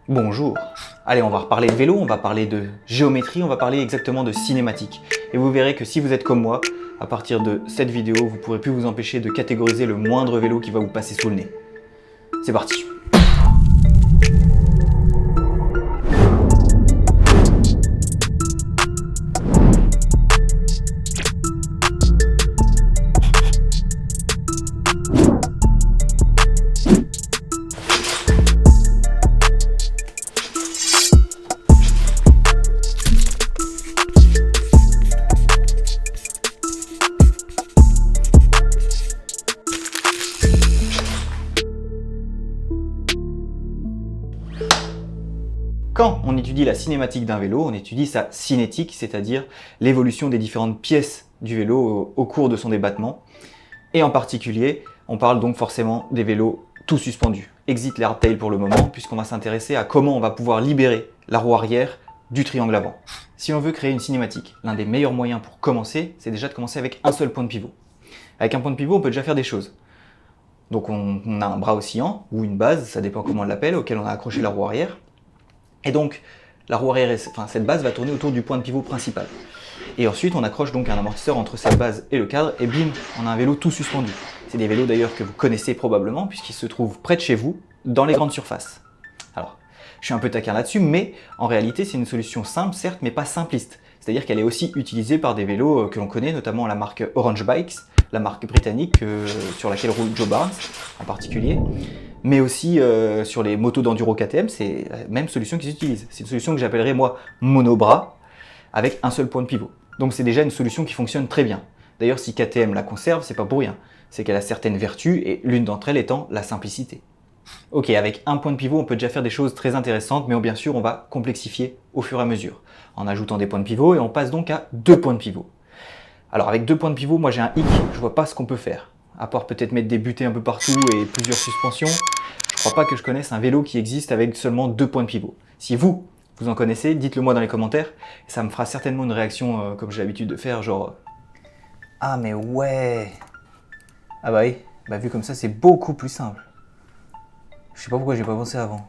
Bonjour. Allez, on va reparler de vélo, on va parler de géométrie, on va parler exactement de cinématique. Et vous verrez que si vous êtes comme moi, à partir de cette vidéo, vous ne pourrez plus vous empêcher de catégoriser le moindre vélo qui va vous passer sous le nez. C'est parti. Quand on étudie la cinématique d'un vélo, on étudie sa cinétique, c'est-à-dire l'évolution des différentes pièces du vélo au cours de son débattement. Et en particulier, on parle donc forcément des vélos tout suspendus. Exit les hardtails pour le moment, puisqu'on va s'intéresser à comment on va pouvoir libérer la roue arrière du triangle avant. Si on veut créer une cinématique, l'un des meilleurs moyens pour commencer, c'est déjà de commencer avec un seul point de pivot. Avec un point de pivot, on peut déjà faire des choses. Donc on a un bras oscillant, ou une base, ça dépend comment on l'appelle, auquel on a accroché la roue arrière. Et donc, la roue arrière, cette base va tourner autour du point de pivot principal. Et ensuite, on accroche donc un amortisseur entre cette base et le cadre, et bim, on a un vélo tout suspendu. C'est des vélos d'ailleurs que vous connaissez probablement, puisqu'ils se trouvent près de chez vous, dans les grandes surfaces. Alors, je suis un peu taquin là-dessus, mais en réalité, c'est une solution simple, certes, mais pas simpliste. C'est-à-dire qu'elle est aussi utilisée par des vélos que l'on connaît, notamment la marque Orange Bikes, la marque britannique sur laquelle roule Joe Barnes en particulier. Mais aussi sur les motos d'enduro KTM, c'est la même solution qu'ils utilisent. C'est une solution que j'appellerais moi monobras, avec un seul point de pivot. Donc c'est déjà une solution qui fonctionne très bien. D'ailleurs, si KTM la conserve, c'est pas pour rien. C'est qu'elle a certaines vertus, et l'une d'entre elles étant la simplicité. Ok, avec un point de pivot, on peut déjà faire des choses très intéressantes, mais bien sûr, on va complexifier au fur et à mesure, en ajoutant des points de pivot, et on passe donc à 2 points de pivot. Alors avec 2 points de pivot, moi j'ai un hic, je vois pas ce qu'on peut faire. À part peut-être mettre des butées un peu partout et plusieurs suspensions, je crois pas que je connaisse un vélo qui existe avec seulement 2 points de pivot. Si vous en connaissez, dites-le moi dans les commentaires, et ça me fera certainement une réaction comme j'ai l'habitude de faire, genre « Ah mais ouais !» Ah bah oui, bah vu comme ça c'est beaucoup plus simple. Je sais pas pourquoi j'ai pas pensé avant.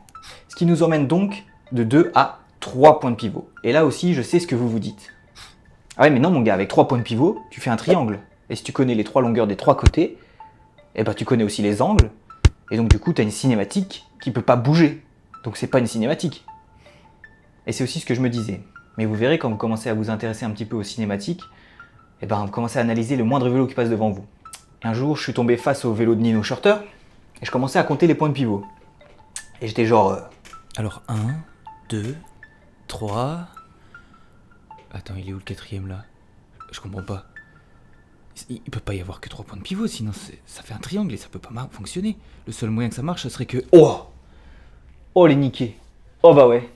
Ce qui nous emmène donc de 2 à 3 points de pivot. Et là aussi, je sais ce que vous vous dites. Ah ouais mais non mon gars, avec 3 points de pivot, tu fais un triangle. Et si tu connais les 3 longueurs des 3 côtés, eh ben tu connais aussi les angles, et donc du coup tu as une cinématique qui peut pas bouger. Donc c'est pas une cinématique. Et c'est aussi ce que je me disais. Mais vous verrez quand vous commencez à vous intéresser un petit peu aux cinématiques, eh ben vous commencez à analyser le moindre vélo qui passe devant vous. Et un jour je suis tombé face au vélo de Nino Schurter, et je commençais à compter les points de pivot. Et j'étais genre... Alors 1, 2, 3... Attends, il est où le quatrième là? Je comprends pas. Il peut pas y avoir que 3 points de pivot, sinon ça fait un triangle et ça peut pas fonctionner. Le seul moyen que ça marche, ce serait que... Oh, oh les niqués. Oh bah ouais.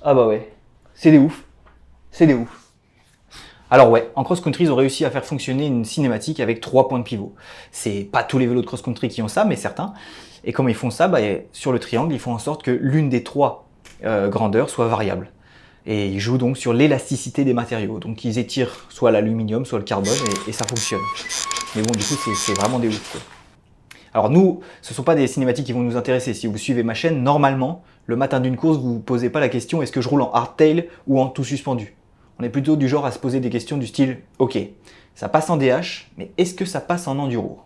Ah bah ouais. C'est des ouf. C'est des ouf. Alors ouais, en cross-country, ils ont réussi à faire fonctionner une cinématique avec 3 points de pivot. C'est pas tous les vélos de cross-country qui ont ça, mais certains. Et comment ils font ça? Bah, sur le triangle, ils font en sorte que l'une des 3 grandeurs soit variable. Et ils jouent donc sur l'élasticité des matériaux. Donc ils étirent soit l'aluminium, soit le carbone, et ça fonctionne. Mais bon, du coup, c'est vraiment des ouf, quoi. Alors nous, ce ne sont pas des cinématiques qui vont nous intéresser. Si vous suivez ma chaîne, normalement, le matin d'une course, vous ne vous posez pas la question est-ce que je roule en hardtail ou en tout suspendu. On est plutôt du genre à se poser des questions du style ok, ça passe en DH, mais est-ce que ça passe en enduro?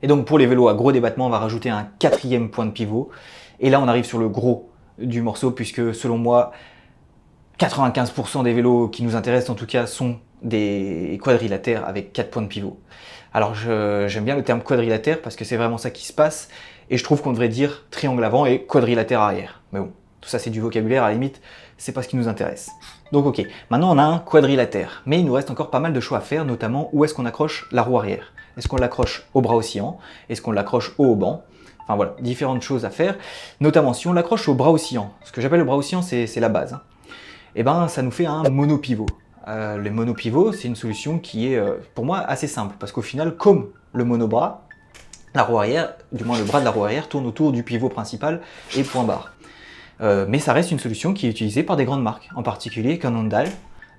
Et donc pour les vélos à gros débattement, on va rajouter un 4e point de pivot. Et là, on arrive sur le gros du morceau, puisque selon moi, 95% des vélos qui nous intéressent en tout cas sont des quadrilatères avec 4 points de pivot. Alors j'aime bien le terme quadrilatère parce que c'est vraiment ça qui se passe, et je trouve qu'on devrait dire triangle avant et quadrilatère arrière. Mais bon, tout ça c'est du vocabulaire, à la limite, c'est pas ce qui nous intéresse. Donc ok, maintenant on a un quadrilatère, mais il nous reste encore pas mal de choix à faire, notamment où est-ce qu'on accroche la roue arrière. Est-ce qu'on l'accroche au bras oscillant? Est-ce qu'on l'accroche au banc? Enfin voilà, différentes choses à faire, notamment si on l'accroche au bras oscillant. Ce que j'appelle le bras oscillant, c'est la base. Et ben ça nous fait un monopivot. Le monopivot, c'est une solution qui est pour moi assez simple, parce qu'au final, comme le monobras, la roue arrière, du moins le bras de la roue arrière, tourne autour du pivot principal et point barre. Mais ça reste une solution qui est utilisée par des grandes marques, en particulier Cannondale,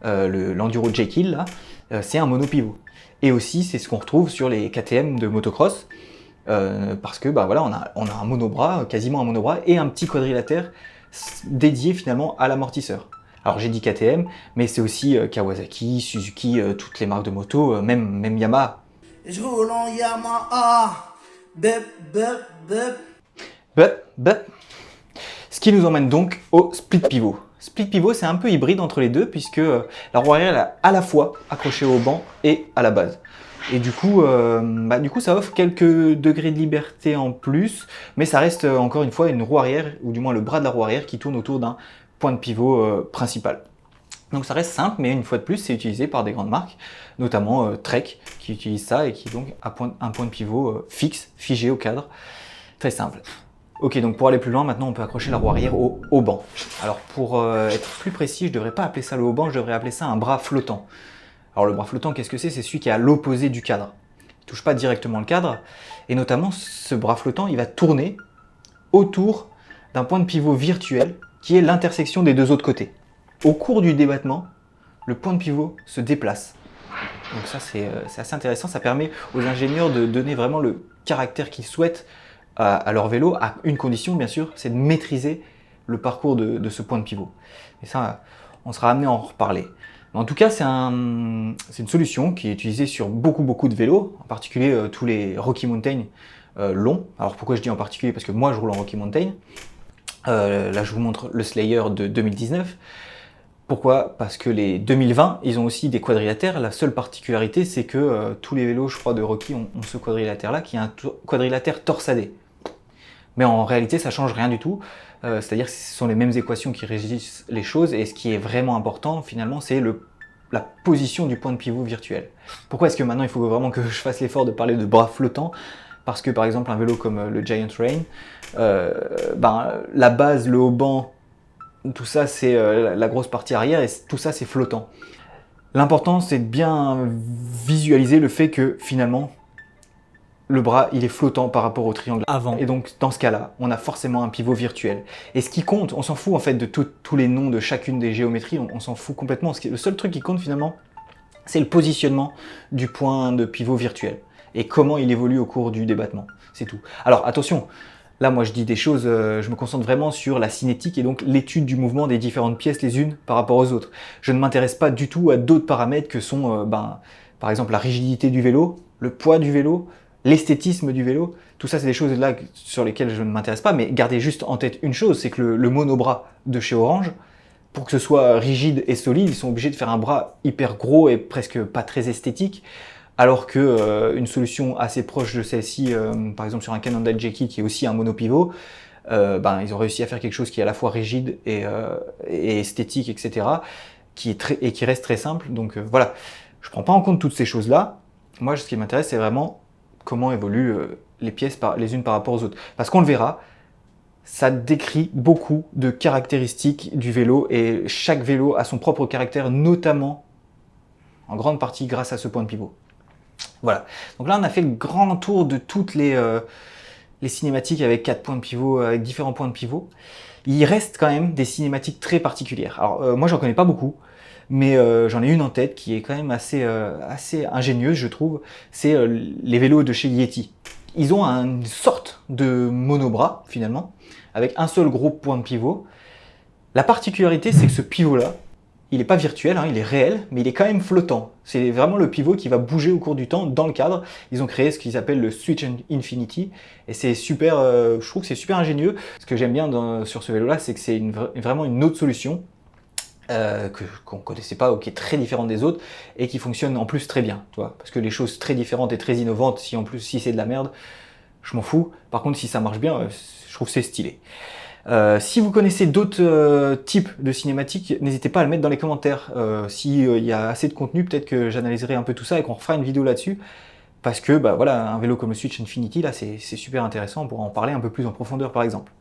l'Enduro Jekyll, là, c'est un monopivot. Et aussi, c'est ce qu'on retrouve sur les KTM de motocross, parce que bah, voilà, on a un monobras, quasiment un monobras, et un petit quadrilatère dédié finalement à l'amortisseur. Alors j'ai dit KTM, mais c'est aussi Kawasaki, Suzuki, toutes les marques de moto, même Yamaha. Je roule en Yamaha. Bep, bep, bep. But. Ce qui nous emmène donc au split pivot. Split pivot, c'est un peu hybride entre les deux, puisque la roue arrière est à la fois accrochée au banc et à la base. Et du coup, ça offre quelques degrés de liberté en plus, mais ça reste encore une fois une roue arrière, ou du moins le bras de la roue arrière qui tourne autour d'un point de pivot principal. Donc ça reste simple, mais une fois de plus, c'est utilisé par des grandes marques, notamment Trek, qui utilise ça et qui est donc un point de pivot fixe, figé au cadre. Très simple. Ok, donc pour aller plus loin, maintenant on peut accrocher la roue arrière au haut banc. Alors pour être plus précis, je ne devrais pas appeler ça le haut banc, je devrais appeler ça un bras flottant. Alors le bras flottant, qu'est-ce que c'est? C'est celui qui est à l'opposé du cadre. Il ne touche pas directement le cadre, et notamment ce bras flottant, il va tourner autour d'un point de pivot virtuel qui est l'intersection des deux autres côtés. Au cours du débattement, le point de pivot se déplace. Donc ça c'est assez intéressant, ça permet aux ingénieurs de donner vraiment le caractère qu'ils souhaitent à leur vélo, à une condition bien sûr, c'est de maîtriser le parcours de ce point de pivot. Et ça, on sera amené à en reparler. Mais en tout cas, c'est une solution qui est utilisée sur beaucoup de vélos, en particulier tous les Rocky Mountain longs. Alors pourquoi je dis en particulier? Parce que moi je roule en Rocky Mountain. Là je vous montre le Slayer de 2019. Pourquoi? Parce que les 2020, ils ont aussi des quadrilatères. La seule particularité, c'est que tous les vélos, je crois, de Rocky ont ce quadrilatère-là, qui est un quadrilatère torsadé. Mais en réalité, ça change rien du tout. C'est-à-dire que ce sont les mêmes équations qui régissent les choses. Et ce qui est vraiment important, finalement, c'est la position du point de pivot virtuel. Pourquoi est-ce que maintenant, il faut vraiment que je fasse l'effort de parler de bras flottants? Parce que, par exemple, un vélo comme le Giant Rain, la base, le haut banc, tout ça, c'est la grosse partie arrière et tout ça, c'est flottant. L'important, c'est de bien visualiser le fait que, finalement, le bras, il est flottant par rapport au triangle avant. Et donc, dans ce cas-là, on a forcément un pivot virtuel. Et ce qui compte, on s'en fout en fait de tous les noms de chacune des géométries, on s'en fout complètement. Le seul truc qui compte finalement, c'est le positionnement du point de pivot virtuel et comment il évolue au cours du débattement. C'est tout. Alors, attention, là, moi, je dis des choses, je me concentre vraiment sur la cinétique et donc l'étude du mouvement des différentes pièces les unes par rapport aux autres. Je ne m'intéresse pas du tout à d'autres paramètres que sont, par exemple, la rigidité du vélo, le poids du vélo, l'esthétisme du vélo. Tout ça, c'est des choses là sur lesquelles je ne m'intéresse pas, mais gardez juste en tête une chose, c'est que le monobras de chez Orange, pour que ce soit rigide et solide, ils sont obligés de faire un bras hyper gros et presque pas très esthétique, alors que une solution assez proche de celle-ci, par exemple sur un Cannondale J-Kit qui est aussi un monopivot, ils ont réussi à faire quelque chose qui est à la fois rigide et esthétique, etc., qui reste très simple. Donc voilà, je ne prends pas en compte toutes ces choses-là. Moi, ce qui m'intéresse, c'est vraiment comment évoluent les pièces les unes par rapport aux autres. Parce qu'on le verra, ça décrit beaucoup de caractéristiques du vélo et chaque vélo a son propre caractère, notamment en grande partie grâce à ce point de pivot. Voilà, donc là on a fait le grand tour de toutes les cinématiques avec 4 points de pivot, avec différents points de pivot. Il reste quand même des cinématiques très particulières. Alors moi j'en connais pas beaucoup, mais j'en ai une en tête qui est quand même assez ingénieuse je trouve, c'est les vélos de chez Yeti. Ils ont une sorte de monobras finalement, avec un seul gros point de pivot. La particularité c'est que ce pivot-là, il n'est pas virtuel, il est réel, mais il est quand même flottant. C'est vraiment le pivot qui va bouger au cours du temps dans le cadre. Ils ont créé ce qu'ils appellent le Switch Infinity, et c'est super, je trouve que c'est super ingénieux. Ce que j'aime bien sur ce vélo-là, c'est que c'est vraiment une autre solution qu'on ne connaissait pas, ou qui est très différente des autres, et qui fonctionne en plus très bien. Tu vois, parce que les choses très différentes et très innovantes, si c'est de la merde, je m'en fous. Par contre, si ça marche bien, je trouve que c'est stylé. Si vous connaissez d'autres types de cinématiques, n'hésitez pas à le mettre dans les commentaires. S'il y a assez de contenu, peut-être que j'analyserai un peu tout ça et qu'on refera une vidéo là-dessus. Parce que voilà, un vélo comme le Switch Infinity, là, c'est super intéressant. On pourra en parler un peu plus en profondeur, par exemple.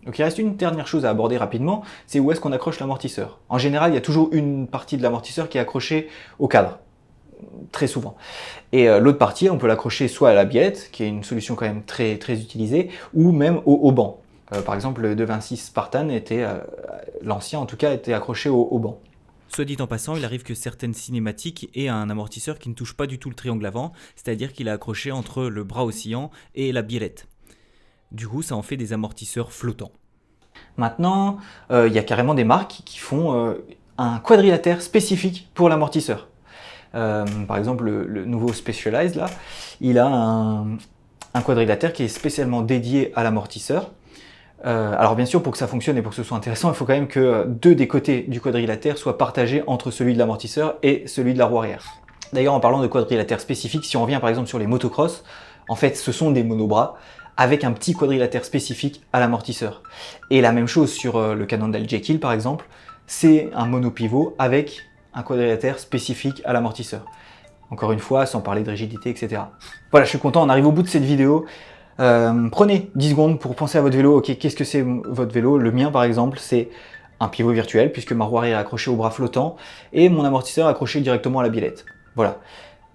Donc il reste une dernière chose à aborder rapidement, c'est où est-ce qu'on accroche l'amortisseur. En général, il y a toujours une partie de l'amortisseur qui est accrochée au cadre. Très souvent. Et l'autre partie, on peut l'accrocher soit à la biellette, qui est une solution quand même très utilisée, ou même au banc. Par exemple, le 226 Spartan l'ancien en tout cas, était accroché au banc. Soit dit en passant, il arrive que certaines cinématiques aient un amortisseur qui ne touche pas du tout le triangle avant, c'est-à-dire qu'il est accroché entre le bras oscillant et la biellette. Du coup, ça en fait des amortisseurs flottants. Maintenant, il y a carrément des marques qui font un quadrilatère spécifique pour l'amortisseur. Par exemple, le nouveau Specialized, là, il a un quadrilatère qui est spécialement dédié à l'amortisseur. Alors bien sûr, pour que ça fonctionne et pour que ce soit intéressant, il faut quand même que deux des côtés du quadrilatère soient partagés entre celui de l'amortisseur et celui de la roue arrière. D'ailleurs, en parlant de quadrilatère spécifique, si on revient par exemple sur les motocross, en fait, ce sont des monobras avec un petit quadrilatère spécifique à l'amortisseur. Et la même chose sur le Cannondale Jekyll par exemple, c'est un monopivot avec un quadrilatère spécifique à l'amortisseur. Encore une fois, sans parler de rigidité, etc. Voilà, je suis content, on arrive au bout de cette vidéo. Prenez 10 secondes pour penser à votre vélo. Ok, qu'est-ce que c'est votre vélo? Le mien par exemple, c'est un pivot virtuel puisque ma roue arrière est accrochée au bras flottant et mon amortisseur accroché directement à la biellette. Voilà,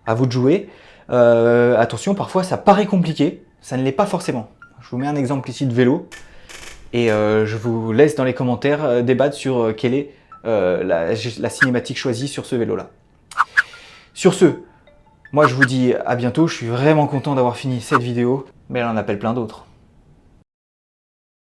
à vous de jouer. Attention, parfois ça paraît compliqué, ça ne l'est pas forcément. Je vous mets un exemple ici de vélo et je vous laisse dans les commentaires débattre sur quelle est la cinématique choisie sur ce vélo-là. Sur ce, moi je vous dis à bientôt, je suis vraiment content d'avoir fini cette vidéo, mais elle en appelle plein d'autres.